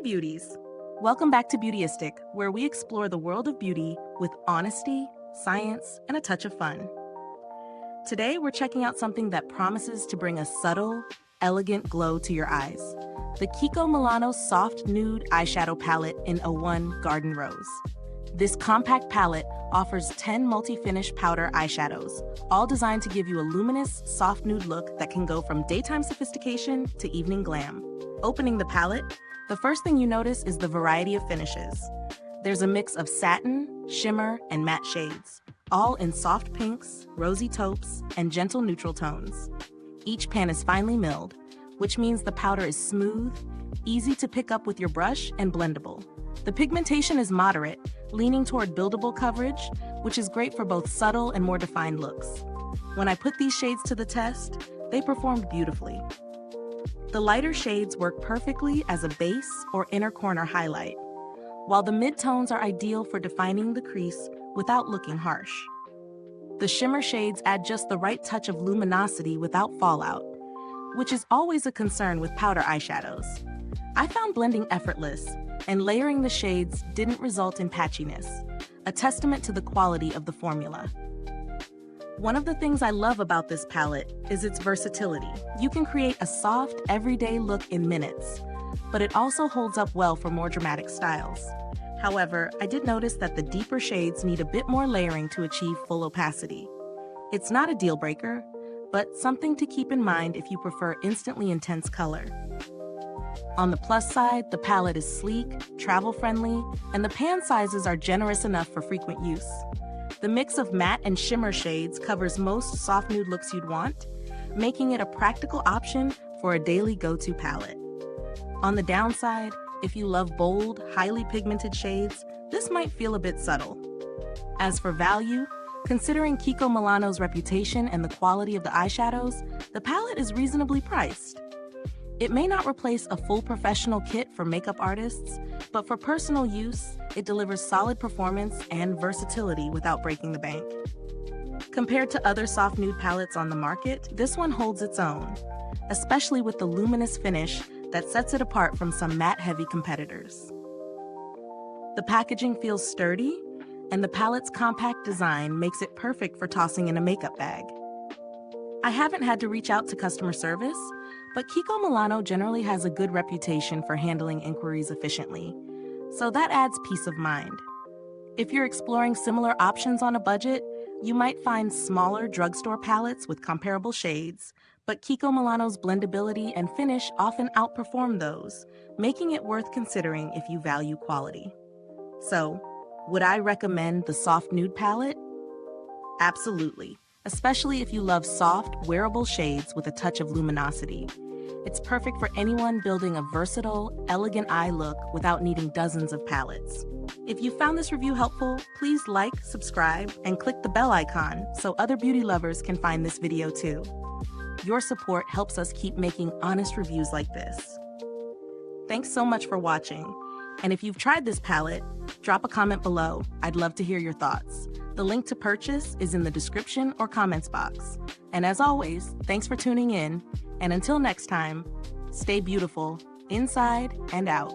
beauties! Welcome back to Beautyistic, where we explore the world of beauty with honesty, science, and a touch of fun. Today, we're checking out something that promises to bring a subtle, elegant glow to your eyes. The Kiko Milano Soft Nude Eyeshadow Palette in 01 Garden Rose. This compact palette offers 10 multi-finish powder eyeshadows, all designed to give you a luminous, soft nude look that can go from daytime sophistication to evening glam. Opening the palette, the first thing you notice is the variety of finishes. There's a mix of satin, shimmer, and matte shades, all in soft pinks, rosy taupes, and gentle neutral tones. Each pan is finely milled, which means the powder is smooth, easy to pick up with your brush, and blendable. The pigmentation is moderate, leaning toward buildable coverage, which is great for both subtle and more defined looks. When I put these shades to the test, they performed beautifully. The lighter shades work perfectly as a base or inner corner highlight, while the mid-tones are ideal for defining the crease without looking harsh. The shimmer shades add just the right touch of luminosity without fallout, which is always a concern with powder eyeshadows. I found blending effortless, and layering the shades didn't result in patchiness, a testament to the quality of the formula. One of the things I love about this palette is its versatility. You can create a soft, everyday look in minutes, but it also holds up well for more dramatic styles. However, I did notice that the deeper shades need a bit more layering to achieve full opacity. It's not a deal breaker, but something to keep in mind if you prefer instantly intense color. On the plus side, the palette is sleek, travel-friendly, and the pan sizes are generous enough for frequent use. The mix of matte and shimmer shades covers most soft nude looks you'd want, making it a practical option for a daily go-to palette. On the downside, if you love bold, highly pigmented shades, this might feel a bit subtle. As for value, considering Kiko Milano's reputation and the quality of the eyeshadows, the palette is reasonably priced. It may not replace a full professional kit for makeup artists, but for personal use, it delivers solid performance and versatility without breaking the bank. Compared to other soft nude palettes on the market, this one holds its own, especially with the luminous finish that sets it apart from some matte-heavy competitors. The packaging feels sturdy, and the palette's compact design makes it perfect for tossing in a makeup bag. I haven't had to reach out to customer service, but Kiko Milano generally has a good reputation for handling inquiries efficiently, so that adds peace of mind. If you're exploring similar options on a budget, you might find smaller drugstore palettes with comparable shades, but Kiko Milano's blendability and finish often outperform those, making it worth considering if you value quality. So, would I recommend the Soft Nude palette? Absolutely, especially if you love soft, wearable shades with a touch of luminosity. It's perfect for anyone building a versatile, elegant eye look without needing dozens of palettes. If you found this review helpful, please like, subscribe, and click the bell icon so other beauty lovers can find this video too. Your support helps us keep making honest reviews like this. Thanks so much for watching. And if you've tried this palette, drop a comment below. I'd love to hear your thoughts. The link to purchase is in the description or comments box. And as always, thanks for tuning in. And until next time, stay beautiful, inside and out.